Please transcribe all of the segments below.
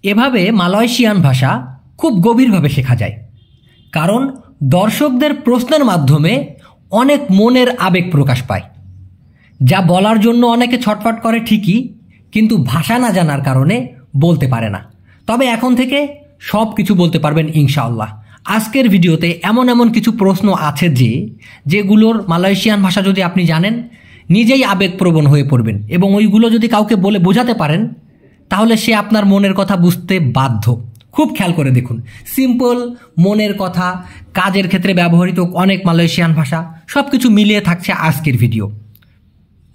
এভাবে মালয়েশিয়ান ভাষা খুব গভীরভাবে শেখা যায়, কারণ দর্শকদের প্রশ্নের মাধ্যমে অনেক মনের আবেগ প্রকাশ পায়, যা বলার জন্য অনেকে ছটফট করে ঠিকই, কিন্তু ভাষা না জানার কারণে বলতে পারে না। তবে এখন থেকে সব কিছু বলতে পারবেন ইনশাআল্লাহ। আজকের ভিডিওতে এমন এমন কিছু প্রশ্ন আছে যেগুলোর মালয়েশিয়ান ভাষা যদি আপনি জানেন, নিজেই আবেগপ্রবণ হয়ে পড়বেন, এবং ওইগুলো যদি কাউকে বলে বোঝাতে পারেন তাহলে সে আপনার মনের কথা বুঝতে বাধ্য। খুব খেয়াল করে দেখুন, সিম্পল মনের কথা, কাজের ক্ষেত্রে ব্যবহৃত অনেক মালয়েশিয়ান ভাষা, সব কিছু মিলিয়ে থাকছে আজকের ভিডিও।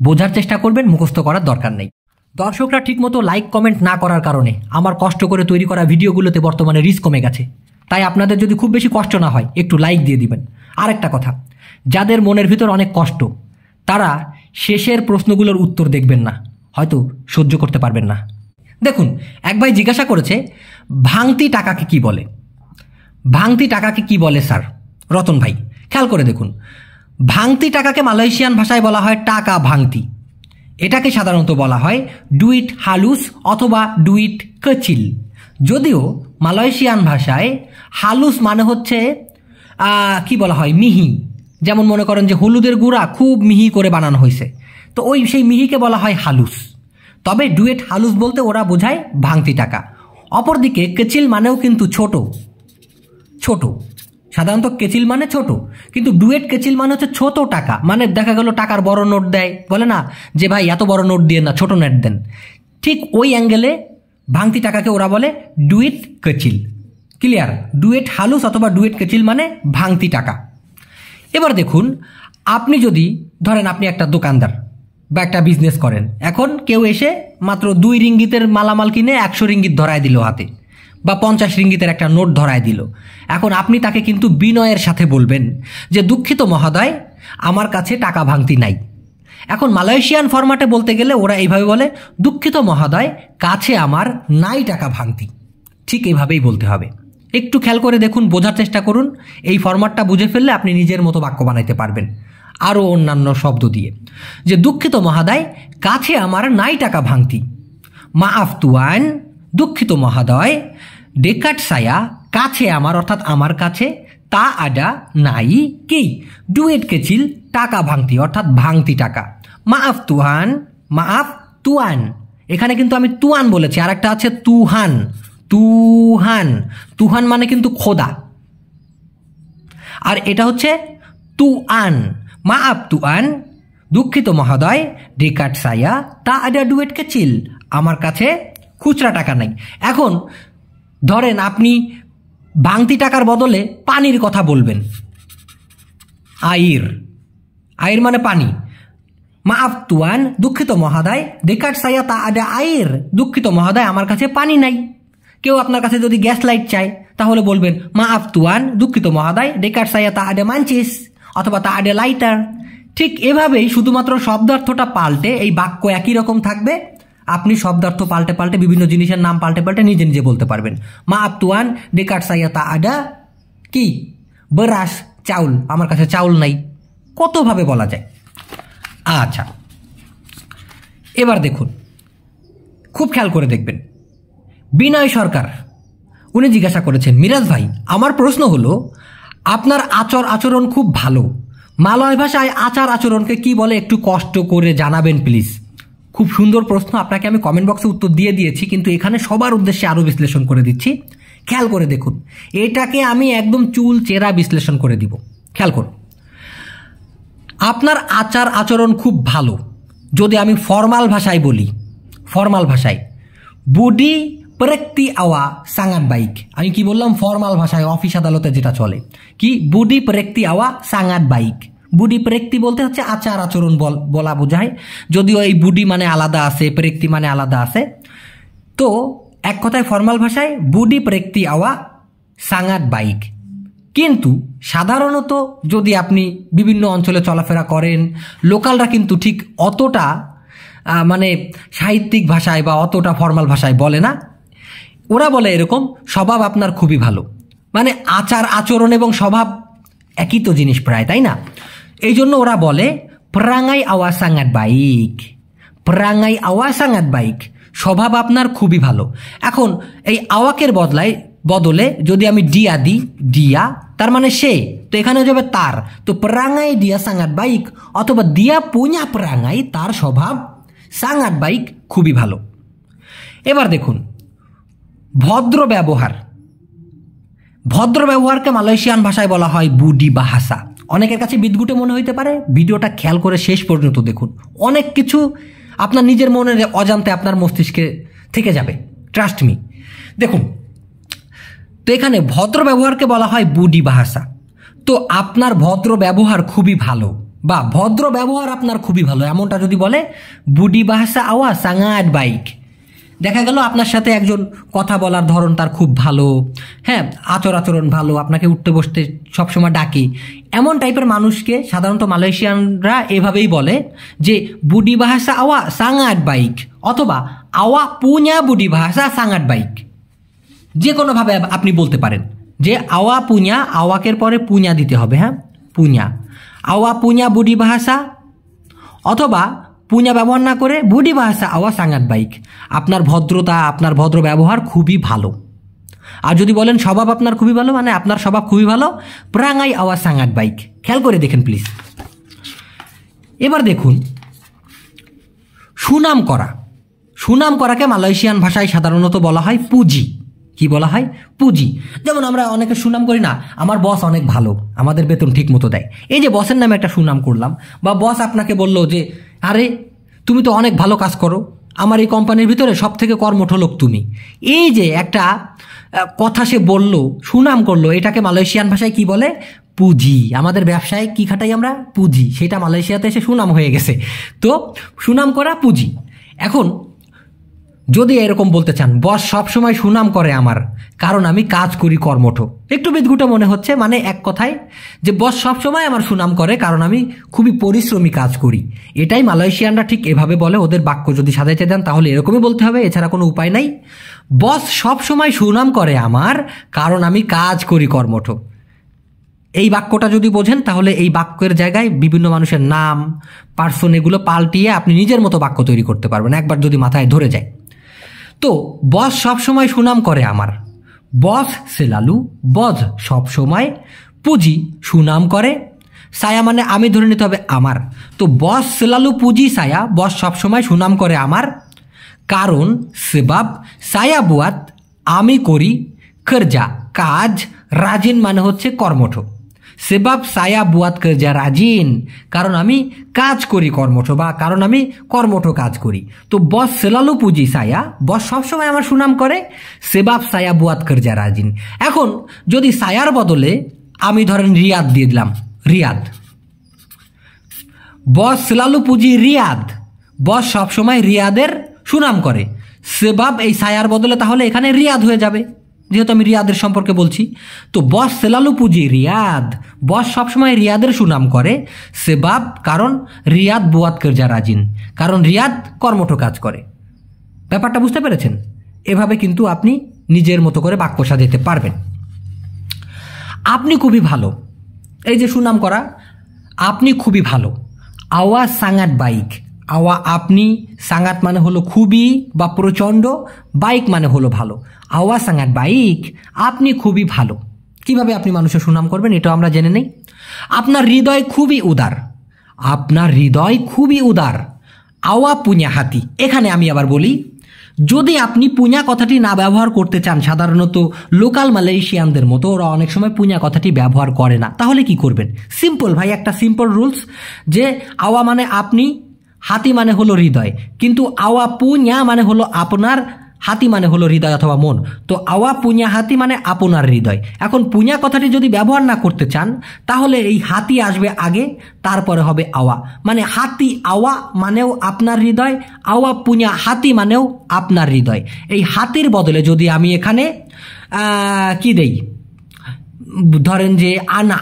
বোঝার চেষ্টা করবেন, মুখস্থ করার দরকার নেই। দর্শকরা ঠিকমতো লাইক কমেন্ট না করার কারণে আমার কষ্ট করে তৈরি করা ভিডিওগুলোতে বর্তমানে রিচ কমে গেছে। তাই আপনাদের যদি খুব বেশি কষ্ট না হয় একটু লাইক দিয়ে দিবেন। আর একটা কথা, যাদের মনের ভিতর অনেক কষ্ট তারা শেষের প্রশ্নগুলোর উত্তর দেখবেন না, হয়তো সহ্য করতে পারবেন না। দেখুন, এক ভাই জিজ্ঞাসা করেছে ভাঙতি টাকাকে কি বলে। ভাঙতি টাকাকে কি বলে স্যার? রতন ভাই, খেয়াল করে দেখুন, ভাঙতি টাকাকে মালয়েশিয়ান ভাষায় বলা হয় টাকা ভাঙতি। এটাকে সাধারণত বলা হয় ডুইট হালুস অথবা ডুইট কচিল। যদিও মালয়েশিয়ান ভাষায় হালুস মানে হচ্ছে কি বলা হয়, মিহি। যেমন মনে করেন যে হলুদের গুঁড়া খুব মিহি করে বানানো হয়েছে, তো সেই মিহিকে বলা হয় হালুস। তবে ডুয়েট হালুস বলতে ওরা বোঝায় ভাঙতি টাকা। অপরদিকে কেচিল মানেও কিন্তু ছোট ছোট, সাধারণত কেচিল মানে ছোট, কিন্তু ডুয়েট কেচিল মানে হচ্ছে ছোট টাকা। মানে দেখা গেল টাকার বড় নোট দেয়, বলে না যে ভাই এত বড় নোট দিয়ে না, ছোট নোট দেন, ঠিক ওই অ্যাঙ্গেলে ভাঙতি টাকাকে ওরা বলে ডুয়েট কেচিল। ক্লিয়ার? ডুয়েট হালুস অথবা ডুয়েট কেচিল মানে ভাঙতি টাকা। এবার দেখুন, আপনি যদি ধরেন আপনি একটা দোকানদার বা একটা বিজনেস করেন, এখন কেউ এসে মাত্র 2 রিঙ্গিতের মালামাল কিনে 100 রিঙ্গিত ধরায় দিল হাতে, বা 50 রিঙ্গিতের একটা নোট ধরায় দিল। এখন আপনি তাকে কিন্তু বিনয়ের সাথে বলবেন যে দুঃখিত মহোদয়, আমার কাছে টাকা ভাঙতি নাই। এখন মালয়েশিয়ান ফরম্যাটে বলতে গেলে ওরা এইভাবে বলে, দুঃখিত মহোদয়, কাছে আমার নাই টাকা ভাঙতি। ঠিক এইভাবেই বলতে হবে। একটু খেয়াল করে দেখুন, বোঝার চেষ্টা করুন। এই ফরম্যাটটা বুঝে ফেললে আপনি নিজের মতো বাক্য বানাইতে পারবেন, আরও অন্যান্য শব্দ দিয়ে। যে দুঃখিত মহোদয়, কাছে আমার নাই টাকা ভাঙতি। মাআফ তুয়ান, দুঃখিত মহোদয়, ডেকাট সায়া, কাছে আমার অর্থাৎ আমার কাছে, তা আডা নাই কি, ডুয়েট কেচিল, টাকা ভাঙতি অর্থাৎ ভাঙতি টাকা। মাআফ তুহান, মাআফ তুয়ান, এখানে কিন্তু আমি তুয়ান বলেছি, আর একটা আছে তুহান। তুহান, তুহান মানে কিন্তু খোদা, আর এটা হচ্ছে তুয়ান। মাআফ তুয়ান, দুঃখিত মহোদয়, ডেকাট সায়া, তা আডা ডুয়েট কেচিল, আমার কাছে খুচরা টাকা নাই। এখন ধরেন আপনি ভাঙতি টাকার বদলে পানির কথা বলবেন, আইর, আইর মানে পানি। মাআফ তুয়ান, দুঃখিত মহোদয়, ডেকাট সায়া, তা আডা আইর, দুঃখিত মহোদয়, আমার কাছে পানি নাই। কেউ আপনার কাছে যদি গ্যাস লাইট চায় তাহলে বলবেন মাআফ তুয়ান, দুঃখিত মহোদয়, ডেকাট সায়া, তা আডা মানচিস অথবা তা আডা লাইটার। ঠিক এভাবেই শুধুমাত্র শব্দার্থটা পাল্টে এই বাক্য একই রকম থাকবে। আপনি শব্দার্থ পাল্টে পাল্টে বিভিন্ন জিনিসের নাম পাল্টে পাল্টে নিজে নিজে বলতে পারবেন। মাআফ তুয়ান, ডেকাট সায়া, তা আডা কি, বেরাস, চাউল, আমার কাছে চাউল নাই। কতভাবে বলা যায়। আচ্ছা, এবার দেখুন, খুব খেয়াল করে দেখবেন। বিনয় সরকার উনি জিজ্ঞাসা করেছেন, মিরাজ ভাই, আমার প্রশ্ন হলো আপনার আচরণ খুব ভালো, মালয় ভাষায় আচার আচরণকে কি বলে একটু কষ্ট করে জানাবেন প্লিজ। খুব সুন্দর প্রশ্ন, আপনাকে আমি কমেন্ট বক্সে উত্তর দিয়ে দিয়েছি, কিন্তু এখানে সবার উদ্দেশ্যে আরও বিশ্লেষণ করে দিচ্ছি। খেয়াল করে দেখুন, এটাকে আমি একদম চুল চেরা বিশ্লেষণ করে দিব। খেয়াল করুন, আপনার আচরণ খুব ভালো যদি আমি ফর্মাল ভাষায় বলি, ফর্মাল ভাষায় বুডি প্রেক্তি আওয়া সাঙ্গাত বাইক। আমি কি বললাম? ফর্মাল ভাষায় অফিস আদালতে যেটা চলে, কি বুডি প্রেক্তি আওয়া সাঙ্গাত বাইক। বুডি প্রেক্তি বলতে হচ্ছে আচার আচরণ বলা বোঝায়, যদিও এই বুডি মানে আলাদা আছে, প্রেক্তি মানে আলাদা আছে। তো এক কথায় ফর্মাল ভাষায় বুডি প্রেক্তি আওয়া সাঙ্গাত বাইক। কিন্তু সাধারণত যদি আপনি বিভিন্ন অঞ্চলে চলাফেরা করেন, লোকালরা কিন্তু ঠিক অতটা মানে সাহিত্যিক ভাষায় বা অতটা ফর্মাল ভাষায় বলে না। ওরা বলে এরকম, স্বভাব আপনার খুবই ভালো। মানে আচার আচরণ এবং স্বভাব একই তো জিনিস প্রায়, তাই না? এই জন্য ওরা বলে প্রাঙ্গাই আওয়া সাঙ্গাত বাইক, প্রাঙ্গাই আওয়া সাঙ্গাত বাইক, স্বভাব আপনার খুবই ভালো। এখন এই আওয়াকের বদলে যদি আমি ডিয়া দিই, ডিয়া তার মানে সে, তো এখানে হয়ে যাবে তার। তো perangai dia sangat baik, অথবা dia punya perangai, তার স্বভাব sangat baik, খুবই ভালো। এবার দেখুন ভদ্র ব্যবহার। ভদ্র ব্যবহারকে মালয়েশিয়ান ভাষায় বলা হয় বুডি বাহাসা। অনেকের কাছে বিদঘুটে মনে হইতে পারে, ভিডিওটা খেয়াল করে শেষ পর্যন্ত দেখুন, অনেক কিছু আপনার নিজের মনের অজান্তে আপনার মস্তিষ্কে থেকে যাবে, ট্রাস্ট মি। দেখুন তো এখানে ভদ্র ব্যবহারকে বলা হয় বুডি বাহাসা। তো আপনার ভদ্র ব্যবহার খুবই ভালো বা ভদ্র ব্যবহার আপনার খুবই ভালো, এমনটা যদি বলে বুডি বাহাসা আওয়া সাঙ্গাট বাইক, দেখা গেল আপনার সাথে একজন কথা বলার ধরন তার খুব ভালো, হ্যাঁ আচরণ ভালো, আপনাকে উঠতে বসতে সবসময় ডাকে, এমন টাইপের মানুষকে সাধারণত মালয়েশিয়ানরা এভাবেই বলে যে বুডি বাহাসা আওয়া সাঙ্গাট বাইক, অথবা আওয়া পুnya বুডি বাহাসা সাঙ্গাট বাইক। যে কোনোভাবে আপনি বলতে পারেন যে আওয়া পুnya, আওয়াকের পরে পুnya দিতে হবে, হ্যাঁ পুnya, আওয়া পুnya বুডি বাহাসা, অথবা পুnya ব্যবহার না করে বুডি বাহাসা আওয়া সাঙ্গাট বাইক, আপনার ভদ্রতা, আপনার ভদ্র ব্যবহার খুবই ভালো। আর যদি বলেন স্বভাব আপনার খুবই ভালো, মানে আপনার স্বভাব খুবই ভালো, perangai awa sangat baik। খেয়াল করে দেখেন প্লিজ। এবার দেখুন সুনাম করা। সুনাম করাকে মালয়েশিয়ান ভাষায় সাধারণত বলা হয় পুঁজি। কি বলা হয়? পুঁজি। যেমন আমরা অনেকে সুনাম করি না, আমার বস অনেক ভালো, আমাদের বেতন ঠিক মতো দেয়। এই যে বসের নামে একটা সুনাম করলাম, বা বস আপনাকে বললো যে আরে তুমি তো অনেক ভালো কাজ করো, আমার এই কোম্পানির ভিতরে সব থেকে কর্মঠ লোক তুমি। এই যে একটা কথা সে বলল, সুনাম করলো, এটাকে মালয়েশিয়ান ভাষায় কি বলে? পুঁজি। আমাদের ব্যবসায় কি খাটাই আমরা? পুঁজি। সেটা মালয়েশিয়াতে এসে সুনাম হয়ে গেছে। তো সুনাম করা পুঁজি। এখন যদি এরকম বলতে চান বস সবসময় সুনাম করে আমার, কারণ আমি কাজ করি কর্মঠ, একটু বিদঘুটে মনে হচ্ছে, মানে এক কথায় যে বস সবসময় আমার সুনাম করে কারণ আমি খুবই পরিশ্রমী কাজ করি। এটাই মালয়েশিয়ানরা ঠিক এভাবে বলে। ওদের বাক্য যদি সাজাইতে দেন তাহলে এরকমই বলতে হবে, এছাড়া কোনো উপায় নাই। বস সবসময় সুনাম করে আমার কারণ আমি কাজ করি কর্মঠ। এই বাক্যটা যদি বোঝেন তাহলে এই বাক্যের জায়গায় বিভিন্ন মানুষের নাম, পার্সন, এগুলো পাল্টিয়ে আপনি নিজের মতো বাক্য তৈরি করতে পারবেন, একবার যদি মাথায় ধরে যায়। তো বস সবসময় সুনাম করে আমার, বস সেলালু, বস সবসময়, পুঁজি সুনাম করে, সায়া মানে আমি ধরে নিতে হবে আমার। তো বস সেলালু পুঁজি সায়া, বস সবসময় সুনাম করে আমার, কারণ সেবাব সায়া বুয়াত আমি করি, খরজা কাজ, রাজিন মানে হচ্ছে কর্মঠ। সেবাব সায়া বুয়াত করজা রাজিন, কারণ আমি কাজ করি কর্মঠ, বা কারণ আমি কর্মঠ কাজ করি। তো বস সেলালু পুঁজি সায়া, বস সবসময় আমার সুনাম করে, সেবাব সায়া বুয়াত করজা রাজিন। এখন যদি সায়ার বদলে আমি ধরেন রিয়াদ দিয়ে দিলাম, রিয়াদ, বস সেলালু পুঁজি রিয়াদ, বস সবসময় রিয়াদের সুনাম করে, সেবাব এই সায়ার বদলে তাহলে এখানে রিয়াদ হয়ে যাবে, যেহেতু আমি রিয়াদের সম্পর্কে বলছি। তো বস সেলালু পুঁজি রিয়াদ, বস সবসময় রিয়াদের সুনাম করে, সেবাব কারণ রিয়াদ বুয়াত করজা রাজিন, কারণ রিয়াদ কর্মঠ কাজ করে। ব্যাপারটা বুঝতে পেরেছেন? এভাবে কিন্তু আপনি নিজের মতো করে বাক্য সাজাতে পারবেন। আপনি খুবই ভালো, এই যে সুনাম করা, আপনি খুবই ভালো, আওয়া সাঙ্গাট বাইক, আওয়া আপনি, সাঙ্গাত মানে হলো খুবই বা প্রচণ্ড, বাইক মানে হলো ভালো, আওয়া সাঙ্গাত বাইক, আপনি খুবই ভালো। কিভাবে আপনি মানুষের সুনাম করবেন এটাও আমরা জেনে নেই। আপনার হৃদয় খুবই উদার, আপনার হৃদয় খুবই উদার, আওয়া পুnya হাতি। এখানে আমি আবার বলি, যদি আপনি পুnya কথাটি না ব্যবহার করতে চান, সাধারণত লোকাল মালয়েশিয়ানদের মতো ওরা অনেক সময় পুnya কথাটি ব্যবহার করে না, তাহলে কি করবেন? সিম্পল ভাই, একটা সিম্পল রুলস, যে আওয়া মানে আপনি, হাতি মানে হলো হৃদয়, কিন্তু আওয়া পুnya মানে হলো আপনার, হাতি মানে হলো হৃদয় অথবা মন। তো আওয়া পুnya হাতি মানে আপনার হৃদয়। এখন পুnya কথাটি যদি ব্যবহার না করতে চান তাহলে এই হাতি আসবে আগে, তারপরে হবে আওয়া, মানে হাতি আওয়া মানেও আপনার হৃদয়, আওয়া পুnya হাতি মানেও আপনার হৃদয়। এই হাতির বদলে যদি আমি এখানে কি দেই, ধরেন যে আনা,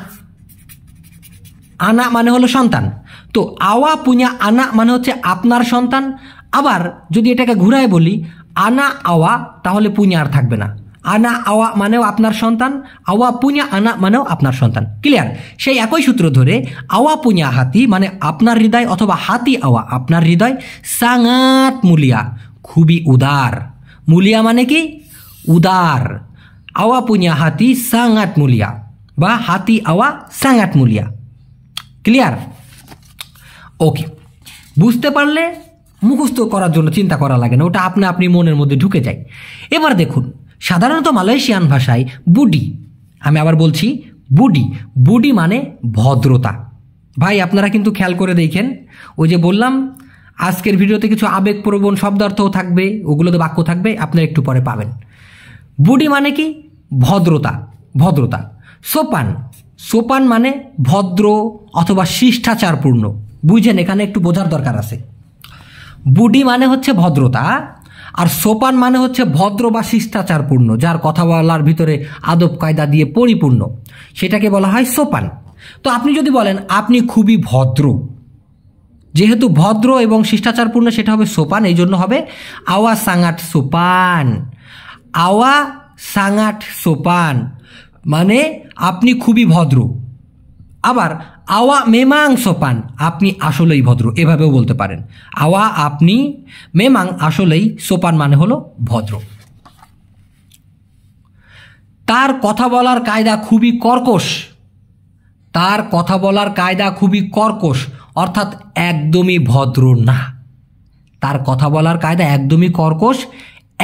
আনা মানে হলো সন্তান, তো আওয়া পুnya আনা মানে হচ্ছে আপনার সন্তান। আবার যদি এটাকে ঘুরায় বলি আনা আওয়া, তাহলে পুnya আর থাকবে না, আনা আওয়া মানেও আপনার সন্তান, আওয়া পুnya আনা মানেও আপনার সন্তান। ক্লিয়ার? সেই একই সূত্র ধরে আওয়া পুnya হাতি মানে আপনার হৃদয়, অথবা হাতি আওয়া আপনার হৃদয়, সাঙ্গাত মুলিয়া খুবই উদার। মুলিয়া মানে কি? উদার। আওয়া পুnya hati sangat mulia বা হাতি আওয়া sangat mulia। ক্লিয়ার? ওকে, বুঝতে পারলে মুখস্থ করার জন্য চিন্তা করা লাগে না, ওটা আপনি মনের মধ্যে ঢুকে যায়। এবার দেখুন, সাধারণত মালয়েশিয়ান ভাষায় বুডি, আমি আবার বলছি বুডি, বুডি মানে ভদ্রতা। ভাই আপনারা কিন্তু খেয়াল করে দেখেন, ওই যে বললাম আজকের ভিডিওতে কিছু আবেগপ্রবণ শব্দার্থও থাকবে, ওগুলোতে বাক্য থাকবে, আপনারা একটু পরে পাবেন। বুডি মানে কি? ভদ্রতা, ভদ্রতা। সোপান, সোপান মানে ভদ্র অথবা শিষ্টাচারপূর্ণ। বুঝেন, এখানে একটু বোঝার দরকার আছে। বুডি মানে হচ্ছে ভদ্রতা, আর সোপান মানে হচ্ছে ভদ্র বা শিষ্টাচারপূর্ণ, যার কথা বলার ভিতরে আদব কায়দা দিয়ে পরিপূর্ণ, সেটাকে বলা হয় সোপান। তো আপনি যদি বলেন আপনি খুবই ভদ্র, যেহেতু ভদ্র এবং শিষ্টাচারপূর্ণ সেটা হবে সোপান, এই জন্য হবে আওয়া সাঙ্গাট সোপান। আওয়া সাঙ্গাট সোপান মানে আপনি খুবই ভদ্র। আবার আওয়া মেমাং সোপান, আপনি আসলেই ভদ্র, এভাবেও বলতে পারেন। আওয়া আপনি, মেমাং আসলেই, সোপান মানে হলো ভদ্র। তার কথা বলার কায়দা খুবই কর্কশ। তার কথা বলার কায়দা খুবই কর্কশ, অর্থাৎ একদমই ভদ্র না। তার কথা বলার কায়দা একদমই কর্কশ,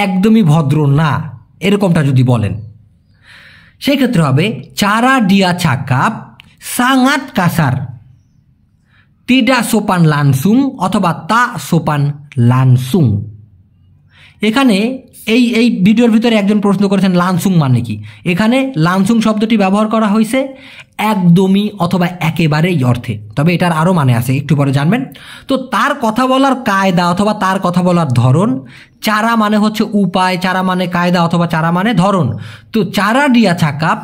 একদমই ভদ্র না, এরকমটা যদি বলেন সেক্ষেত্রে হবে চারা ডিয়া চাকাপ সাঙ্গাত কাসার, tidak sopan langsung অথবা তা সোপান লানসুং। এখানে এই ভিডিওর ভিতরে একজন প্রশ্ন করেছেন লানসুং মানে কি। এখানে লানসুং শব্দটি ব্যবহার করা হয়েছে একদমই অথবা একেবারেই অর্থে, তবে এটার আরও মানে আছে, একটু পরে জানবেন। তো তার কথা বলার কায়দা অথবা তার কথা বলার ধরন, চারা মানে হচ্ছে উপায়, চারা মানে কায়দা অথবা চারা মানে ধরন। তো চারা ডিয়া চাকাপ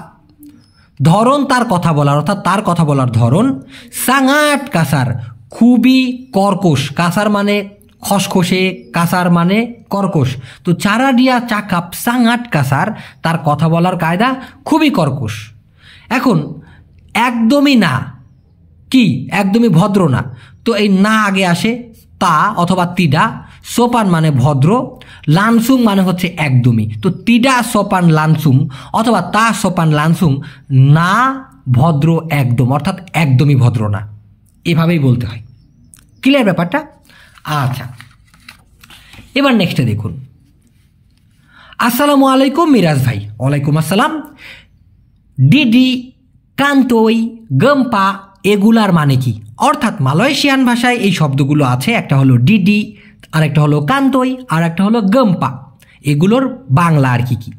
ধরন তার কথা বলার, অর্থাৎ তার কথা বলার ধরন, সাঙ্গাট কাসার খুবই কর্কশ, কাসার মানে খসখসে, কাসার মানে কর্কশ। তো চারা ডিয়া চাকাপ সাঙ্গাট কাসার, তার কথা বলার কায়দা খুবই কর্কশ। এখন একদমই না কি? একদমই ভদ্র না। তো এই না আগে আসে তা অথবা তিডা, সোপান মানে ভদ্র, লানসুং মানে হচ্ছে একদমই। তো তিডা সোপান লানসুং অথবা তা সোপান লানসুং, না ভদ্র একদম, অর্থাৎ একদমই ভদ্র না, এভাবেই বলতে হয়। ক্লিয়ার ব্যাপারটা? আচ্ছা, এবার নেক্সটে দেখুন। আসসালামু আলাইকুম মিরাজ ভাই। ওয়ালাইকুম আসসালাম। ডিডি, কান্তই, গম্পা এগুলার মানে কি? অর্থাৎ মালয়েশিয়ান ভাষায় এই শব্দগুলো আছে, একটা হলো ডিডি, আর একটা হলো কান্তই, আর একটা হলো গম্পা। এগুলোর বাংলা আর কি কি?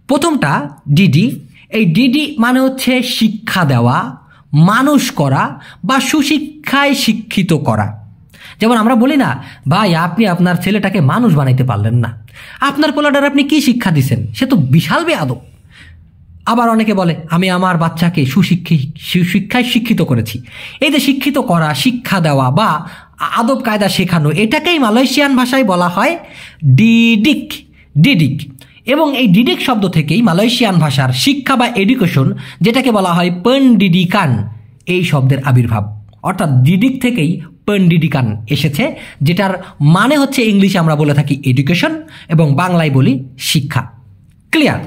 প্রথমটা ডিডি। এই ডিডি মানে হচ্ছে শিক্ষা দেওয়া, মানুষ করা বা সুশিক্ষায় শিক্ষিত করা। যেমন আমরা বলি না, ভাই আপনি আপনার ছেলেটাকে মানুষ বানাইতে পারলেন না, আপনার পোলাটার আপনি কি শিক্ষা দিছেন, সে তো বিশাল বেয়াদব। আবার অনেকে বলে আমি আমার বাচ্চাকে সুশিক্ষায় শিক্ষিত করেছি। এই যে শিক্ষিত করা, শিক্ষা দেওয়া বা আদব কায়দা শেখানো, এটাকেই মালয়েশিয়ান ভাষায় বলা হয় ডিডিক, ডিডিক। এবং এই ডিডিক শব্দ থেকেই মালয়েশিয়ান ভাষার শিক্ষা বা এডুকেশন, যেটাকে বলা হয় পেন্ডিডিকান, এই শব্দের আবির্ভাব। অর্থাৎ ডিডিক থেকেই পেন্ডিডিকান এসেছে, যেটার মানে হচ্ছে ইংলিশে আমরা বলে থাকি এডুকেশন এবং বাংলায় বলি শিক্ষা। ক্লিয়ার?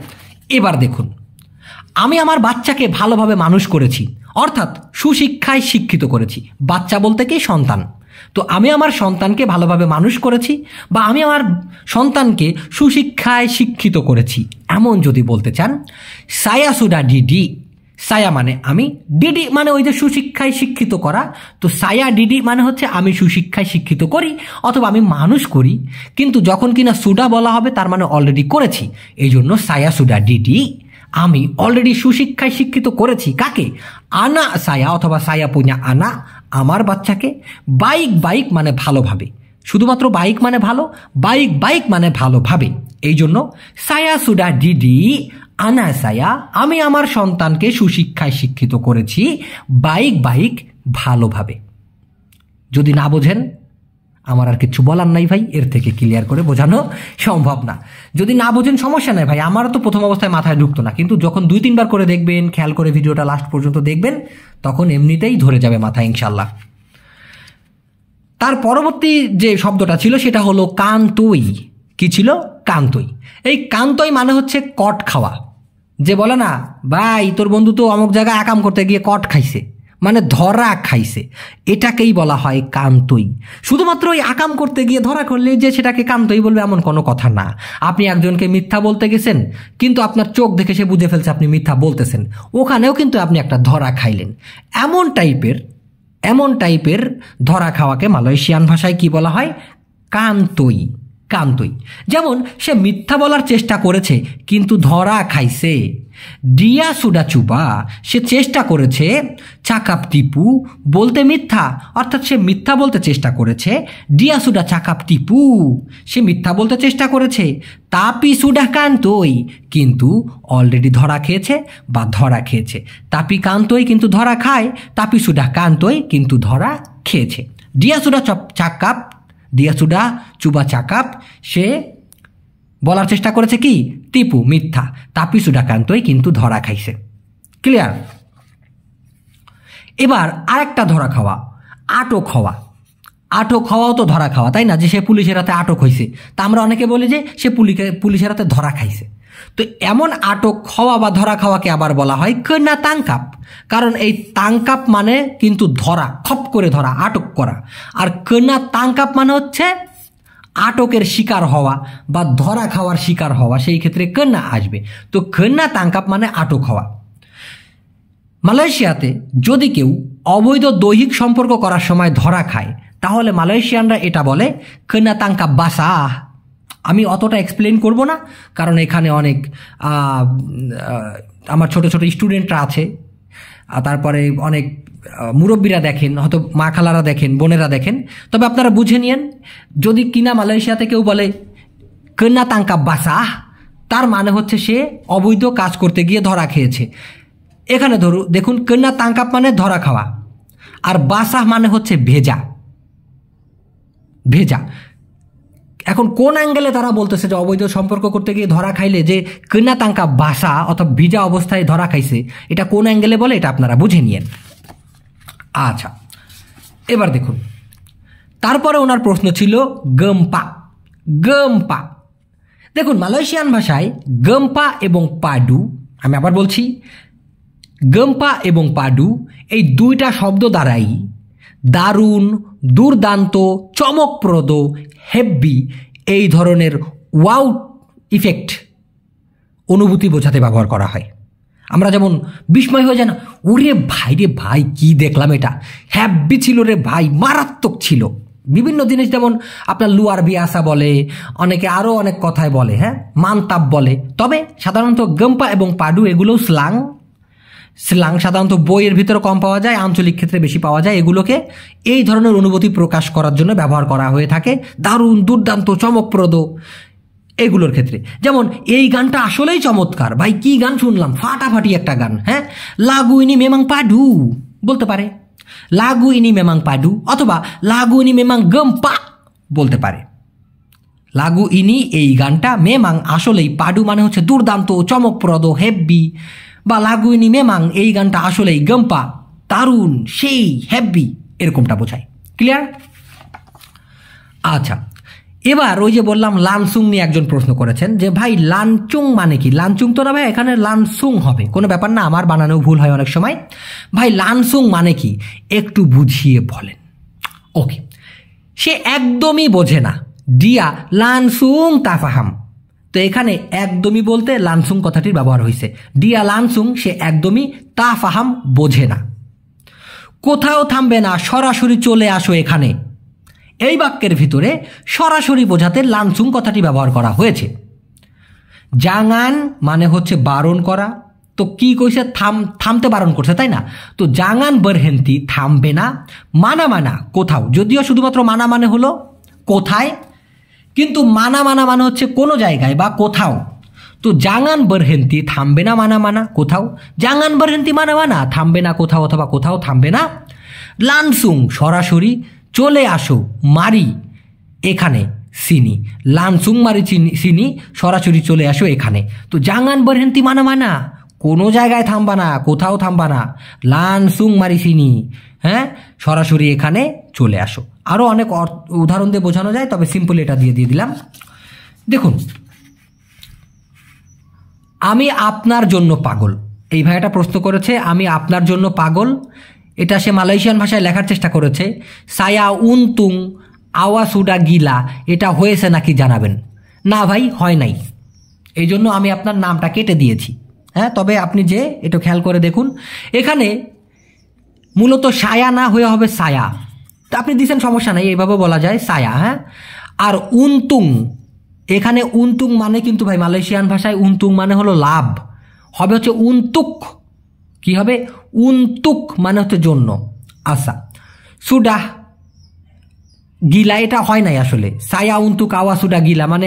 এবার দেখুন, আমি আমার বাচ্চাকে ভালোভাবে মানুষ করেছি, অর্থাৎ সুশিক্ষায় শিক্ষিত করেছি। বাচ্চা বলতে কি? সন্তান। তো আমি আমার সন্তানকে ভালোভাবে মানুষ করেছি বা আমি আমার সন্তানকে সুশিক্ষায় শিক্ষিত করেছি, এমন যদি বলতে চান, সায়া সুডা ডিডি। সায়া মানে আমি, ডিডি মানে ওই যে সুশিক্ষায় শিক্ষিত করা। তো সায়া ডিডি মানে হচ্ছে আমি সুশিক্ষায় শিক্ষিত করি অথবা আমি মানুষ করি, কিন্তু যখন কিনা সুডা বলা হবে তার মানে অলরেডি করেছি, এই জন্য সায়া সুডা ডিডি। আমি অলরেডি সুশিক্ষায় শিক্ষিত করেছি কাকে? আনা সায়া অথবা সায়া পুnya আনা, আমার বাচ্চাকে। বাইক, বাইক মানে ভালোভাবে, শুধুমাত্র বাইক মানে ভালো, বাইক বাইক মানে ভালোভাবে, এই জন্য সায়া সুডা ডিডি আনা সায়া, আমি আমার সন্তানকে সুশিক্ষায় শিক্ষিত করেছি বাইক বাইক ভালোভাবে। যদি না বোঝেন আমার আর কিছু বলার নাই ভাই, এর থেকে ক্লিয়ার করে বোঝানো সম্ভব না। যদি না বোঝেন সমস্যা নাই ভাই, আমারও তো প্রথম অবস্থায় মাথায় ঢুকতো না, কিন্তু যখন 2-3 বার করে দেখবেন, খেয়াল করে ভিডিওটা লাস্ট পর্যন্ত দেখবেন, তখন এমনিতেই ধরে যাবে মাথায় ইনশাল্লাহ। তার পরবর্তী যে শব্দটা ছিল সেটা হলো কান্তই। কি ছিল? কান্তই। এই কান্তই মানে হচ্ছে কট খাওয়া। যে বলে না, ভাই তোর বন্ধু তো অমুক জায়গায় আকাম করতে গিয়ে কট খাইছে, মানে ধরা খাইছে, এটাকেই বলা হয় কান্তই। শুধুমাত্র ওই আকাম করতে গিয়ে ধরা করলে যে সেটাকে কান্তই বলবে এমন কোনো কথা না। আপনি একজনকে মিথ্যা বলতে গেছেন, কিন্তু আপনার চোখ দেখে সে বুঝে ফেলছে আপনি মিথ্যা বলতেছেন, ওখানেও কিন্তু আপনি একটা ধরা খাইলেন। এমন টাইপের ধরা খাওয়াকে মালয়েশিয়ান ভাষায় কি বলা হয়? কান্তই। কান্তই। যেমন সে মিথ্যা বলার চেষ্টা করেছে কিন্তু ধরা খাইছে। ডিয়া সুডা চুবা, সে চেষ্টা করেছে চাকাপ টিপু বলতে মিথ্যা, অর্থাৎ সে মিথ্যা বলতে চেষ্টা করেছে। ডিয়া সুডা চাকাপ টিপু, সে মিথ্যা বলতে চেষ্টা করেছে। তাপি সুডা কান্তই, কিন্তু অলরেডি ধরা খেয়েছে বা ধরা খেয়েছে। তাপি কান্তই কিন্তু ধরা খায়, তাপি সুডা কান্তই কিন্তু ধরা খেয়েছে। ডিয়া সুডা চাকাপ, ডিয়া সুডা চুবা চাকাপ, সে বলার চেষ্টা করেছে কি? টিপু, মিথ্যা। তাপি সুডা কান্তই কিন্তু ধরা খাইছে। ক্লিয়ার? এবার আরেকটা ধরা খাওয়া, আটক হওয়া। আটক হওয়াও তো ধরা খাওয়া, তাই না? যে সে পুলিশের হাতে আটক হয়েছে, তা আমরা অনেকে বলি যে সে পুলিশের হাতে ধরা খাইছে। তো এমন আটক হওয়া বা ধরা খাওয়াকে আবার বলা হয় কেনা তাঙ্কাপ। কারণ এই তাঙ্কাপ মানে কিন্তু ধরা, খপ করে ধরা, আটক করা। আর কেনা তাঙ্কাপ মানে হচ্ছে আটকের শিকার হওয়া বা ধরা খাওয়ার শিকার হওয়া, সেই ক্ষেত্রে কেনা আসবে। তো কেনা তাঙ্কাপ মানে আটক হওয়া। মালয়েশিয়াতে যদি কেউ অবৈধ দৈহিক সম্পর্ক করার সময় ধরা খায়, তাহলে মালয়েশিয়ানরা এটা বলে কেনা তাঙ্কাপ বাসা। আমি অতটা এক্সপ্লেন করব না, কারণ এখানে অনেক আমার ছোট ছোট স্টুডেন্টরা আছে, তারপরে অনেক মুরব্বীরা দেখেন, হয়তো মা খালারা দেখেন, বোনেরা দেখেন। তবে আপনারা বুঝে নিয়েন, যদি কিনা মালয়েশিয়াতে কেউ বলে কেনা তাঙ্কাপ বাসা, তার মানে হচ্ছে সে অবৈধ কাজ করতে গিয়ে ধরা খেয়েছে। এখানে দেখুন, কেনা তাঙ্কাপ মানে ধরা খাওয়া, আর বাসা মানে হচ্ছে ভেজা। ভেজা। এখন কোন অ্যাঙ্গেলে তারা বলতেছে যে অবৈধ সম্পর্ক করতে গিয়ে ধরা খাইলে যে কেনা তাঙ্কা বাসা অথবা ভিজা অবস্থায় ধরা খাইছে, এটা কোন অ্যাঙ্গেলে বলে এটা আপনারা বুঝে নিয়েন। আচ্ছা, এবার দেখুন, তারপরে ওনার প্রশ্ন ছিল গম্পা। গম্পা, দেখুন মালয়েশিয়ান ভাষায় গম্পা এবং পাডু, আমি আবার বলছি, গম্পা এবং পাডু এই দুইটা শব্দ দ্বারাই দারুণ, দুর্দান্ত, চমকপ্রদ, হেব্বি এই ধরনের ওয়াও ইফেক্ট অনুভূতি বোঝাতে ব্যবহার করা হয়। আমরা যেমন বিস্ময় হয়ে যায় না, ওরে ভাই রে ভাই কি দেখলাম, এটা হ্যাব্বি ছিল রে ভাই, মারাত্মক ছিল। বিভিন্ন জিনিস যেমন আপনার লুয়ার বিয়াসা বলে, অনেকে আরও অনেক কথায় বলে, হ্যাঁ, মানতাব বলে। তবে সাধারণত গম্পা এবং পাডু এগুলোও স্ল্যাং সাধারণত বইয়ের ভিতরে কম পাওয়া যায়, আঞ্চলিক ক্ষেত্রে বেশি পাওয়া যায়। এগুলোকে এই ধরনের অনুভূতি প্রকাশ করার জন্য ব্যবহার করা হয়ে থাকে, দারুণ, দুর্দান্ত, চমকপ্রদ এগুলোর ক্ষেত্রে। যেমন এই গানটা আসলেই চমৎকার ভাই, কি গান শুনলাম, ফাটাফাটি একটা গান, হ্যাঁ, লাগু ইনি মেমাং পাডু বলতে পারে, লাগু ইনি মেমাং পাডু, অথবা লাগু ইনি মেমাং গম্পা বলতে পারে। লাগু ইনি এই গানটা, মেমাং আসলেই, পাডু মানে হচ্ছে দুর্দান্ত, চমকপ্রদ, হেব্বি, বা লাগু ইনি মেমাং এই গানটা আসলেই, গম্পা দারুণ, সেই, হেব্বি এরকমটা বোঝায়। ক্লিয়ার? আচ্ছা, এবার ওই যে বললাম লানসুং নিয়ে একজন প্রশ্ন করেছেন যে ভাই লানচুং মানে কি? লানচুং তো না ভাই, এখানে লানসুং হবে, কোনো ব্যাপার না, আমার বানানো ভুল হয় অনেক সময়। ভাই লানসুং মানে কি একটু বুঝিয়ে বলেন। ওকে, সে একদমই বোঝে না, ডিয়া লানসুং তাফাহাম। তো এখানে একদমই বলতে লানসুং কথাটির ব্যবহার হয়েছে। ডিয়া লানসুং, সে একদমই তাফাহাম, বোঝে না। কোথাও থামবে না, সরাসরি চলে আসো এখানে, এই বাক্যের ভিতরে সরাসরি বোঝাতে লানসুং কথাটি ব্যবহার করা হয়েছে। জাঙান মানে হচ্ছে বারণ করা, তো কি কইছে, থামতে বারণ করছে, তাই না? তো জাঙান বরহেন্তি, থামবে না। মানা মানা, কোথাও, যদিও শুধুমাত্র মানা মানে হলো কোথায়, কিন্তু মানা মানা মানে হচ্ছে কোনো জায়গায় বা কোথাও। তো জাঙান বরহেন্তি, থামবে না, মানা মানা, কোথাও। জাঙান বরহেন্তি, মানা মানা, থামবে না কোথাও অথবা কোথাও থামবে না। লানসুং, সরাসরি, চলে আসো, মারি এখানে, সিনি। লানসুং মারি সিনি, সরাসরি চলে আসো এখানে। তো জাঙান বরহেন্তি, মানা মানা, কোনো জায়গায় থামবা না, কোথাও থামবা না। লানসুং মারি সিনি, হ্যাঁ, সরাসরি এখানে চলে আসো। আরও অনেক উদাহরণ দিয়ে বোঝানো যায়, তবে সিম্পল এটা দিয়ে দিলাম। দেখুন, আমি আপনার জন্য পাগল, এই ভাইয়াটা প্রশ্ন করেছে আমি আপনার জন্য পাগল। এটা সে মালয়েশিয়ান ভাষায় লেখার চেষ্টা করেছে। সায়া উনতুং আওয়া সুডা গিলা, এটা হয়েছে নাকি জানাবেন। না ভাই, হয় নাই, এই জন্য আমি আপনার নামটা কেটে দিয়েছি। হ্যাঁ, তবে আপনি যে একটু খেয়াল করে দেখুন, এখানে মূলত সায়া না হয়ে হবে সায়া। তা আপনি দিচ্ছেন, সমস্যা নাই, এইভাবে বলা যায় সায়া। হ্যাঁ, আর উনতুং, এখানে উনতুং মানে কিন্তু ভাই মালয়েশিয়ান ভাষায় উনতুং মানে হলো লাভ, হবে হচ্ছে উনতুক। কি হবে? উনতুক মানে হচ্ছে জন্য। আচ্ছা, সুডা গিলা, এটা হয় নাই আসলে। সায়া উনতুক আওয়া সুডা গিলা মানে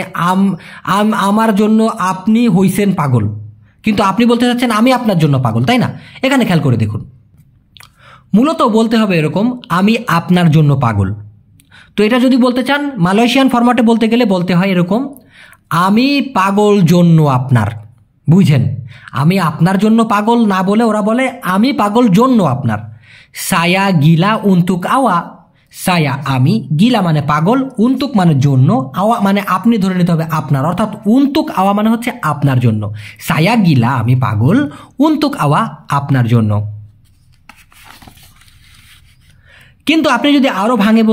আমার জন্য আপনি হইছেন পাগল, কিন্তু আপনি বলতে চাচ্ছেন আমি আপনার জন্য পাগল, তাই না? এখানে খেয়াল করে দেখুন, মূলত বলতে হবে এরকম, আমি আপনার জন্য পাগল। তো এটা যদি বলতে চান মালয়েশিয়ান ফরম্যাটে বলতে গেলে বলতে হয় এরকম, আমি পাগল জন্য আপনার। বুঝছেন? আমি আপনার জন্য পাগল না বলে ওরা বলে আমি পাগল জন্য আপনার। সায়া গিলা উনতুক আওয়া, সায়া আমি, গিলা মানে পাগল, উনতুক মানে জন্য, আওয়া মানে আপনি ধরে নিতে হবে আপনার, অর্থাৎ উনতুক আওয়া মানে হচ্ছে আপনার জন্য। সায়া গিলা আমি পাগল, উনতুক আওয়া আপনার জন্য। কিন্তু আপনি যদি আরো ভেঙে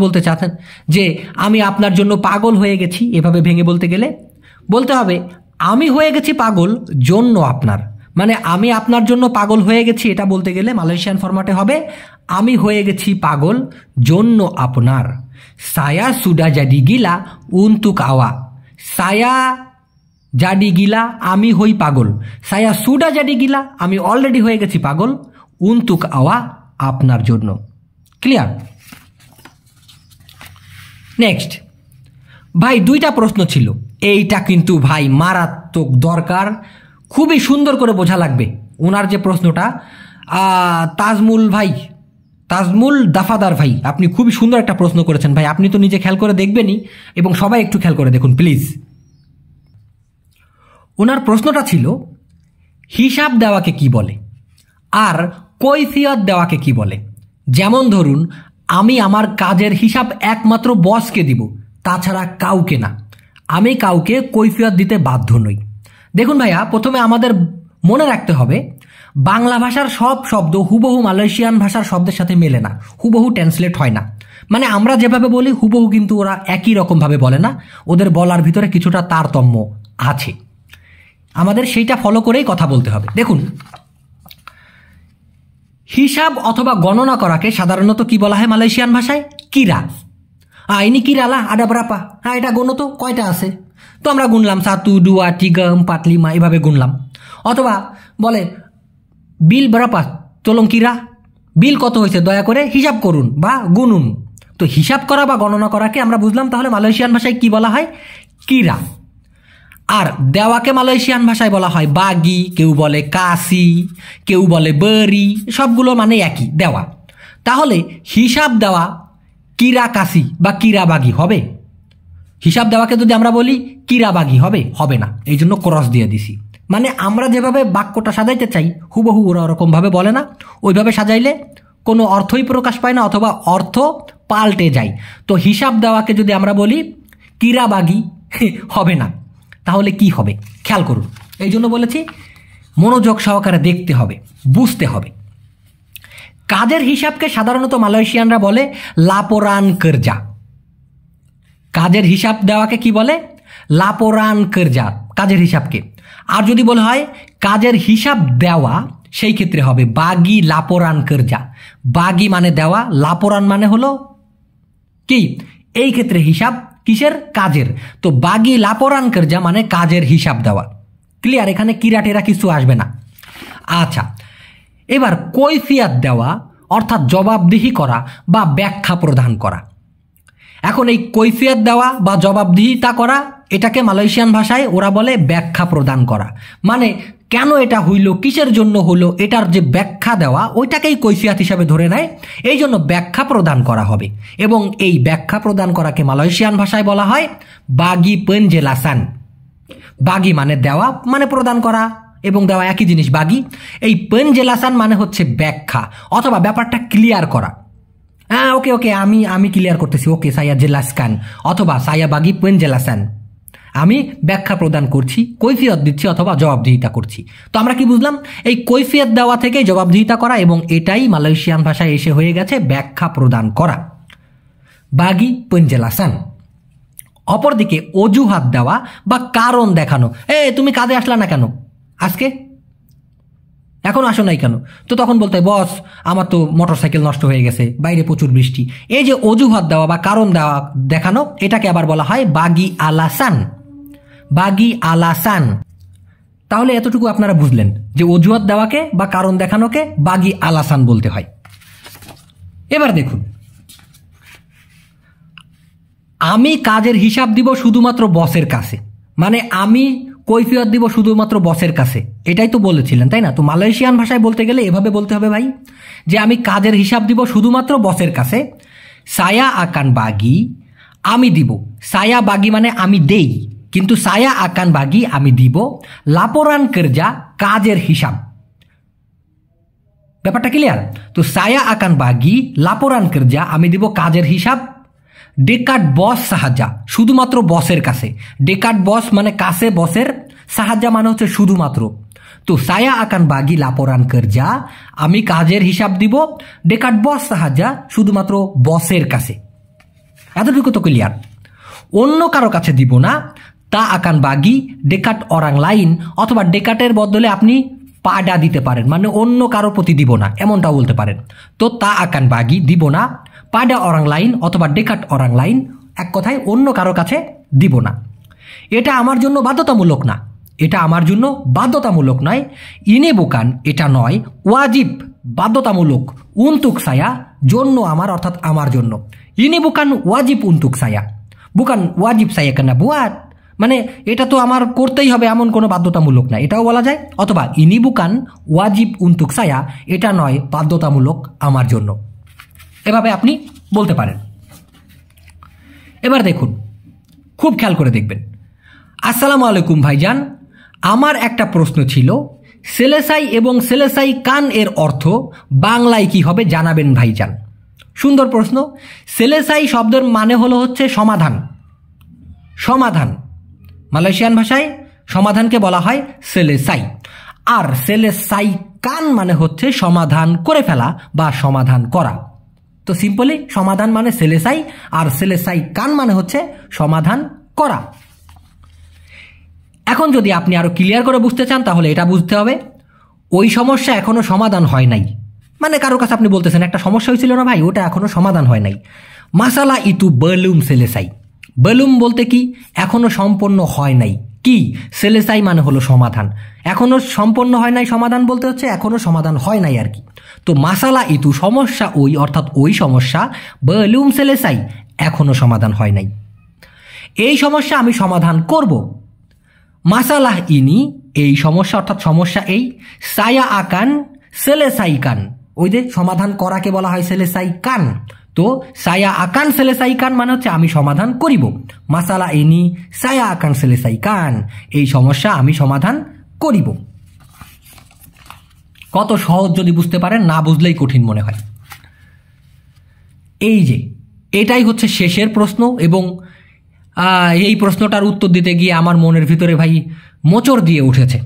বলতে চাচ্ছেন যে আমি আপনার জন্য পাগল হয়ে গেছি, এভাবে ভেঙে বলতে গেলে বলতে হবে আমি হয়ে গেছি পাগল জন্য আপনার, মানে আমি আপনার জন্য পাগল হয়ে গেছি। এটা বলতে গেলে মালয়েশিয়ান ফরম্যাটে হবে আমি হয়ে গেছি পাগল জন্য আপনার। সায়া সুডা জাডি গিলা উনতুক আওয়া, সায়া জাডি গিলা আমি হই পাগল, সায়া সুডা জাডি গিলা আমি অলরেডি হয়ে গেছি পাগল, উনতুক আওয়া আপনার জন্য। ক্লিয়ার? নেক্সট ভাই, দুইটা প্রশ্ন ছিল, এইটা কিন্তু ভাই মারাত্মক দরকার, খুবই সুন্দর করে বোঝা লাগবে। ওনার যে প্রশ্নটা, তাজমুল দাফাদার ভাই, আপনি খুবই সুন্দর একটা প্রশ্ন করেছেন ভাই, আপনি তো নিজে খেয়াল করে দেখবেনই এবং সবাই একটু খেয়াল করে দেখুন প্লিজ। ওনার প্রশ্নটা ছিল হিসাব দেওয়াকে কি বলে আর কৈফিয়ত দেওয়াকে কি বলে। যেমন ধরুন, আমি আমার কাজের হিসাব একমাত্র বসকে দিব, তাছাড়া কাউকে না, আমি কাউকে কৈফিয়ত দিতে বাধ্য নই। দেখুন ভাইয়া, প্রথমে আমাদের মনে রাখতে হবে বাংলা ভাষার সব শব্দ হুবহু মালয়েশিয়ান ভাষার শব্দের সাথে মেলে না, হুবহু ট্রান্সলেট হয় না। মানে আমরা যেভাবে বলি হুবহু কিন্তু ওরা একই রকমভাবে বলে না, ওদের বলার ভিতরে কিছুটা তারতম্য আছে, আমাদের সেইটা ফলো করেই কথা বলতে হবে। দেখুন, হিসাব অথবা গণনা করাকে সাধারণত কি বলা হয় মালয়েশিয়ান ভাষায়? কিরা। ইনি কিরালা আডা ব্রাপা, হ্যাঁ এটা গুনো তো কয়টা আছে, তো আমরা গুনলাম 1 2 3 4 5 এইভাবে গুনলাম। অথবা বলে বিল ব্রাপা চলং কিরা, বিল কত হয়েছে দয়া করে হিসাব করুন বা গুনুন। তো হিসাব করা বা গণনা করাকে আমরা বুঝলাম তাহলে মালয়েশিয়ান ভাষায় কি বলা হয়? কিরা। আর দেওয়াকে মালয়েশিয়ান ভাষায় বলা হয় বাগি, কেউ বলে কাসি, কেউ বলে বরি, সবগুলো মানে একই, দেওয়া। তাহলে হিসাব দেওয়া কিরা কাসি বা কিরা বাগি হবে? হিসাব দেওয়াকে যদি আমরা বলি কিরা বাগি হবে? হবে না, এই জন্য ক্রস দিয়ে দিছি। মানে আমরা যেভাবে বাক্যটা সাজাইতে চাই হুবহু ওরা ওরকম ভাবে বলে না, ওইভাবে সাজাইলে কোনো অর্থই প্রকাশ পায় না অথবা অর্থ পাল্টে যায়। তো হিসাব দেওয়াকে যদি আমরা বলি কিরা বাগি হবে না, তাহলে কি হবে খেয়াল করুন। এই জন্য বলেছি মনোযোগ সহকারে দেখতে হবে, বুঝতে হবে। কাজের হিসাবকে সাধারণত মালয়েশিয়ানরা বলে লাপোরান কার্জা। কাজের হিসাব দেওয়াকে কি বলে? লাপোরান কার্জা, কাজের হিসাবকে। আর যদি বলা হয় কাজের হিসাব দেওয়া, সেই ক্ষেত্রে হবে বাগি লাপোরান কার্জা। বাগি মানে দেওয়া, লাপোরান মানে হলো কি এই ক্ষেত্রে হিসাব, কিসের? কাজের। তো বাগি লাপোরান কার্জা মানে কাজের হিসাব দেওয়া। ক্লিয়ার? এখানে কিরাটেরা কিছু আসবে না। আচ্ছা, এবার কৈফিয়ত দেওয়া অর্থাৎ জবাবদিহি করা বা ব্যাখ্যা প্রদান করা। এখন এই কৈফিয়ত দেওয়া বা জবাবদিহিতা করা, এটাকে মালয়েশিয়ান ভাষায় ওরা বলে ব্যাখ্যা প্রদান করা। মানে কেন এটা হইল, কিসের জন্য হলো, এটার যে ব্যাখ্যা দেওয়া ওইটাকেই কৈফিয়ত হিসাবে ধরে নেয়, এই জন্য ব্যাখ্যা প্রদান করা হবে। এবং এই ব্যাখ্যা প্রদান করাকে মালয়েশিয়ান ভাষায় বলা হয় বাগি পেনজেলাসান। বাগি মানে দেওয়া, মানে প্রদান করা এবং দেওয়া একই জিনিস, বাগি। এই পেনজেলাসান মানে হচ্ছে ব্যাখ্যা অথবা ব্যাপারটা ক্লিয়ার করা। ওকে আমি ক্লিয়ার করতেছি, ওকে সায়া জেলাসকান অথবা সায়া বাগি পেনজেলাসান। আমি ব্যাখ্যা প্রদান করছি, কৈফিয়ত দিচ্ছি অথবা জবাবদিহিতা করছি। তো আমরা কি বুঝলাম? এই কৈফিয়ত দেওয়া থেকে জবাবদিহিতা করা, এবং এটাই মালয়েশিয়ান ভাষায় এসে হয়ে গেছে ব্যাখ্যা প্রদান করা, বাগি পেনজেলাসান। অপরদিকে অজুহাত দেওয়া বা কারণ দেখানো, তুমি কাজে আসলা না কেন আজকে, এখন আসো নাই কেন? তো তখন বলতে হয় বস আমার তো মোটরসাইকেল নষ্ট হয়ে গেছে, বাইরে প্রচুর বৃষ্টি। এই যে অজুহাত দেওয়া বা কারণ দেওয়া দেখানো, এটাকে আবার বলা হয় বাগি আলাসান, বাগি আলাসান। তাহলে এতটুকু আপনারা বুঝলেন যে অজুহাত দেওয়াকে বা কারণ দেখানোকে বাগি আলাসান বলতে হয়। এবার দেখুন, আমি কাজের হিসাব দিব শুধুমাত্র বসের কাছে, মানে আমি কৈফিয়ত দিব শুধুমাত্র বসের কাছে, এটাই তো বলেছিলেন তাই না? তো মালয়েশিয়ান ভাষায় বলতে গেলে এভাবে বলতে হবে ভাই, যে আমি কাজের হিসাব দিব শুধুমাত্র বসের কাছে। সায়া আকান বাগি, আমি দিব। সায়া বাগি মানে আমি দেই, কিন্তু সায়া আকান বাগি আমি দিব। লাপোরান কেরজা কাজের হিসাব। ব্যাপারটা ক্লিয়ার? তো সায়া আকান বাগি লাপোরান কেরজা আমি দিব কাজের হিসাব। ডেকাট বস সাহায্যা শুধুমাত্র বসের কাছে। ডেকাট বস মানে কাছে বসের, সাহায্যা মানে হচ্ছে শুধুমাত্র। তো সায়া আকান বাগি লাপোরান কেরজা আমি কাজের হিসাব দিব। ডেকাট বস সাহায্যা শুধুমাত্র বসের কাছে। এতটুকু তো ক্লিয়ার? অন্য কারো কাছে দিব না। তা আকান বাগি ডেকাট অরাং লাইন, অথবা ডেকাটের বদলে আপনি পাডা দিতে পারেন, মানে অন্য কারো প্রতি দিব না, এমনটাও বলতে পারেন। তো তা আকান বাগি দিব না, পাডা অরাং লাইন অথবা ডেকাট অরাং লাইন, এক কথায় অন্য কারো কাছে দিব না। এটা আমার জন্য বাধ্যতামূলক না, এটা আমার জন্য বাধ্যতামূলক নয়। ইনে বুকান এটা নয়, ওয়াজিব বাধ্যতামূলক, উনতুক সায়া জন্য আমার, অর্থাৎ আমার জন্য। ইনি বুকান ওয়াজিব উনতুক সায়া, বুকান ওয়াজিব সায়া কেনা বুয়াত, মানে এটা তো আমার করতেই হবে এমন কোনো বাধ্যতামূলক না, এটাও বলা যায়। অথবা ইনি বুকান ওয়াজিব উনতুক সায়া, এটা নয় বাধ্যতামূলক আমার জন্য, এভাবে আপনি বলতে পারেন। এবার দেখুন, খুব খেয়াল করে দেখবেন। আসসালামু আলাইকুম ভাইজান, আমার একটা প্রশ্ন ছিল, সেলেসাই এবং সেলেসাই কান এর অর্থ বাংলায় কি হবে জানাবেন ভাইজান। সুন্দর প্রশ্ন। সেলেসাই শব্দের মানে হলো হচ্ছে সমাধান, সমাধান। মালয়েশিয়ান ভাষায় সমাধানকে বলা হয় সেলেসাই, আর সেলেসাই কান মানে হচ্ছে সমাধান করে ফেলা বা সমাধান করা। তো সিম্পলি সমাধান মানে সেলেসাই, আর সেলেসাই কান মানে হচ্ছে সমাধান করা। এখন যদি আপনি আরো ক্লিয়ার করে বুঝতে চান, তাহলে এটা বুঝতে হবে ওই সমস্যা এখনো সমাধান হয় নাই। মানে কারোর কাছে আপনি বলতেছেন একটা সমস্যা হয়েছিল না ভাই, ওটা এখনো সমাধান হয় নাই। মাসালা ইতু বেলুম সেলেসাই, বেলুম বলতে কি এখনো সম্পন্ন হয় নাই, কি সেলেসাই মানে হলো সমাধান, এখনো সম্পন্ন হয় নাই, সমাধান বলতে হচ্ছে এখনো সমাধান হয় নাই আর কি। তো মাসালা ইতু সমস্যা ওই, অর্থাৎ ওই সমস্যা, বেলুম সেলেসাই এখনো সমাধান হয় নাই, এই সমস্যা আমি সমাধান করব। মাসালাহ ইনি এই সমস্যা, অর্থাৎ সমস্যা এই। সায়া আকান সেলেসাই কান, ওই যে সমাধান করাকে বলা হয় সেলেসাই কান। তো সায়া আকান সেলেসাই কান মানে হচ্ছে আমি সমাধান করিব। মাসালা ইনি সায়া আকান সেলেসাই কান, এই সমস্যা আমি সমাধান করিব। কত সহজ যদি বুঝতে পারেন, না বুঝলেই কঠিন মনে হয়। এই যে এটাই হচ্ছে শেষের প্রশ্ন, এবং এই প্রশ্নটার উত্তর দিতে গিয়ে আমার মনের ভিতরে ভাই মোচড় দিয়ে উঠেছে।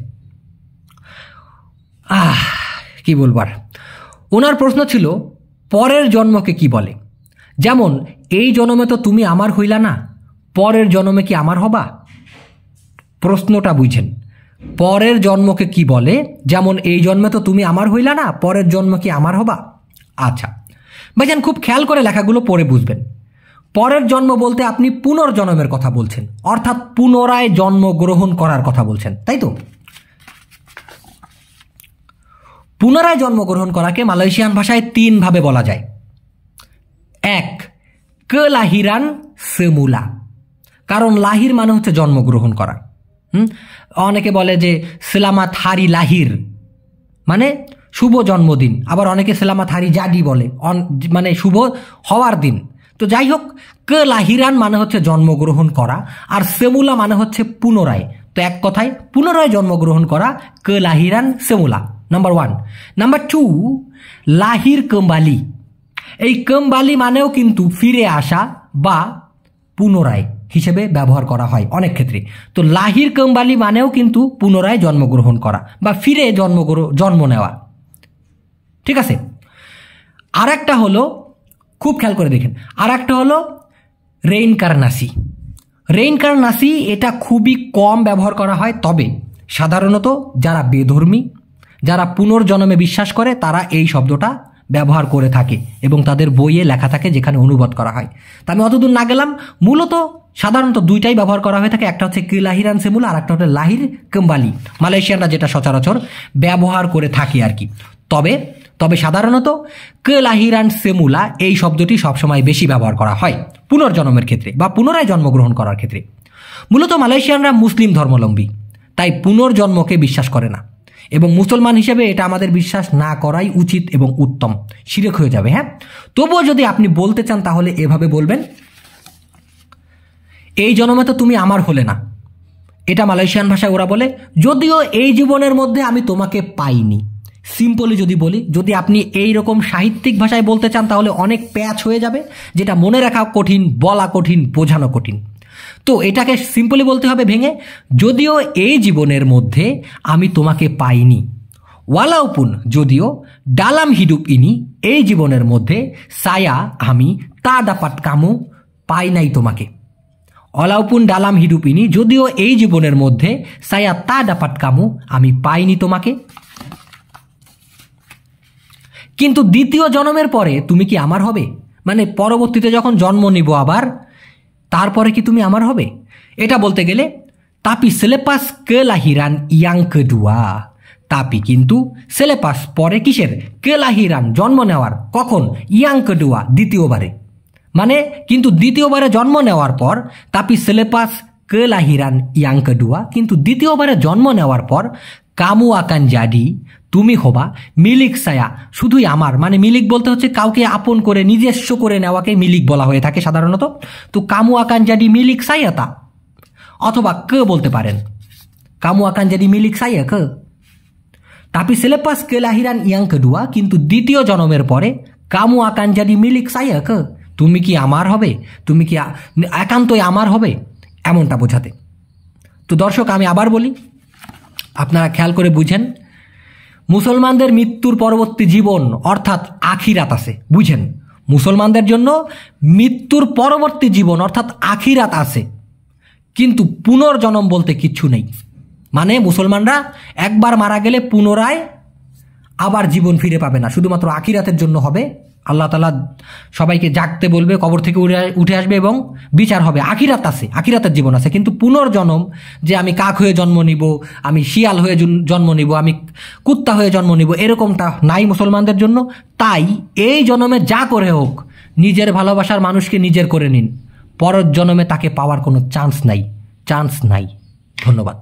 কি বলবার। ওনার প্রশ্ন ছিল পরের জন্মকে কি বলে। যেমন এই জন্মে তো তুমি আমার হইলা না, পরের জন্মে কি আমার হবা? প্রশ্নটা বুঝেন, পরের জন্মকে কি বলে? যেমন এই জন্মে তো তুমি আমার হইলা না, পরের জন্ম কি আমার হবা? আচ্ছা ভাইজান, খুব খেয়াল করে লেখাগুলো পড়ে বুঝবেন। পরের জন্ম বলতে আপনি পুনর্জন্মের কথা বলছেন, অর্থাৎ পুনরায় জন্মগ্রহণ করার কথা বলছেন, তাই তো? পুনরায় জন্মগ্রহণ করাকে মালয়েশিয়ান ভাষায় 3 ভাবে বলা যায়। 1, kelahiran semula, কারণ লাহির মানে হচ্ছে জন্মগ্রহণ করা। অনেকে বলে যে সেলামাত হারি লাহির মানে শুভ জন্মদিন, আবার অনেকে সেলামাত হারি জাডি বলে, মানে শুভ হওয়ার দিন। তো যাই হোক, kelahiran মানে হচ্ছে জন্মগ্রহণ করা, আর সেমুলা মানে হচ্ছে পুনরায়। তো এক কথায় পুনরায় জন্মগ্রহণ করা, kelahiran semula, নাম্বার 1। নাম্বার 2, লাহির কম্বালি। এই কম্বালি মানেও কিন্তু ফিরে আসা বা পুনরায়, হিসেবে ব্যবহার করা হয় অনেক ক্ষেত্রে। তো লাহির কম্বালি মানেও কিন্তু পুনরায় জন্মগ্রহণ করা বা ফিরে জন্ম নেওয়া। ঠিক আছে, আর একটা হলো, খুব খেয়াল করে দেখেন, আর একটা হলো রেইনকারনাসি। রেইনকারনাসি এটা খুবই কম ব্যবহার করা হয়, তবে সাধারণত যারা বেধর্মী, যারা পুনর্জন্মে বিশ্বাস করে তারা এই শব্দটা ব্যবহার করে থাকে এবং তাদের বইয়ে লেখা থাকে, যেখানে অনুবাদ করা হয়। তা আমি অতদূর না গেলাম। মূলত সাধারণত দুইটাই ব্যবহার করা হয়ে থাকে, একটা হচ্ছে কেলাহিরান সেমুলা আর একটা হচ্ছে লাহির কম্বালি। মালয়েশিয়ানরা যেটা সচরাচর ব্যবহার করে থাকে আর কি। তবে সাধারণত কেলাহিরান সেমুলা এই শব্দটি সবসময় বেশি ব্যবহার করা হয় পুনর্জন্মের ক্ষেত্রে বা পুনরায় জন্মগ্রহণ করার ক্ষেত্রে। মূলত মালয়েশিয়ানরা মুসলিম ধর্মাবলম্বী, তাই পুনর্জন্মকে বিশ্বাস করে না, এবং মুসলমান হিসেবে এটা আমাদের বিশ্বাস না করাই উচিত এবং উত্তম, শিরক হয়ে যাবে। হ্যাঁ, তবুও যদি আপনি বলতে চান তাহলে এভাবে বলবেন, এই জন্মে তো তুমি আমার হলে না। এটা মালয়েশিয়ান ভাষায় ওরা বলে, যদিও এই জীবনের মধ্যে আমি তোমাকে পাইনি। সিম্পলি যদি বলি, যদি আপনি এই রকম সাহিত্যিক ভাষায় বলতে চান তাহলে অনেক প্যাচ হয়ে যাবে, যেটা মনে রাখা কঠিন, বলা কঠিন, বোঝানো কঠিন। তো এটাকে সিম্পলি বলতে হবে ভেঙে, যদিও এই জীবনের মধ্যে আমি তোমাকে পাইনি, ওয়ালাউপুন যদিও ডালাম হিডুপ ইনি এই জীবনের মধ্যে, সায়া আমি তা দাপাত কামু পাই নাই তোমাকে। অলাউপুন ডালাম হিডুপ ইনি যদিও এই জীবনের মধ্যে, সায়া তা দাপাত কামু আমি পাইনি তোমাকে। কিন্তু দ্বিতীয় জন্মের পরে তুমি কি আমার হবে? মানে পরবর্তীতে যখন জন্ম নিব আবার, তারপরে কি তুমি আমার হবে? এটা বলতে গেলে tapi selepas kelahiran yang kedua, tapi কিন্তু selepas পরে কিসের? kelahiran জন্ম নেওয়ার, কখন? yang kedua দ্বিতীয়বারে, মানে কিন্তু দ্বিতীয়বারে জন্ম নেওয়ার পর, tapi selepas kelahiran yang kedua কিন্তু দ্বিতীয়বারে জন্ম নেওয়ার পর, কামু আকান জাদি তুমি হবা মিলিক সায়া শুধুই আমার। মানে মিলিক বলতে হচ্ছে কাউকে আপন করে নিজস্ব করে নেওয়াকে মিলিক বলা হয়ে থাকে সাধারণত। তো কামু আকান জাদি মিলিক সায়াতা, অথবা কে বলতে পারেন, কামু আকান জাদি মিলিক সায়া কে। tapi selepas kelahiran yang kedua কিন্তু দ্বিতীয় জন্মের পরে, কামু আকান জাদি মিলিক সায়া কে তুমি কি আমার হবে, তুমি কি একান্তই আমার হবে, এমনটা বোঝাতে। তো দর্শক আমি আবার বলি, আপনারা খেয়াল করে বুঝেন, মুসলমানদের মৃত্যুর পরবর্তী জীবন অর্থাৎ আখিরাত আছে, বুঝেন, মুসলমানদের জন্য মৃত্যুর পরবর্তী জীবন অর্থাৎ আখিরাত আছে, কিন্তু পুনর্জন্ম বলতে কিচ্ছু নেই। মানে মুসলমানরা একবার মারা গেলে পুনরায় আবার জীবন ফিরে পাবে না, শুধুমাত্র আখিরাতের জন্য হবে। আল্লাহ তাআলা সবাইকে জাগতে বলবে, কবর থেকে উঠে আসবে এবং বিচার হবে। আখিরাত আছে, আখিরাতের জীবন আছে, কিন্তু পুনর্জন্ম যে আমি কাক হয়ে জন্ম নিব, আমি শিয়াল হয়ে জন্ম নিব, আমি কুত্তা হয়ে জন্ম নিব, এরকমটা নাই মুসলমানদের জন্য। তাই এই জন্মে যা করে হোক নিজের ভালোবাসার মানুষকে নিজের করে নিন, পরের জন্মে তাকে পাওয়ার কোনো চান্স নাই। ধন্যবাদ।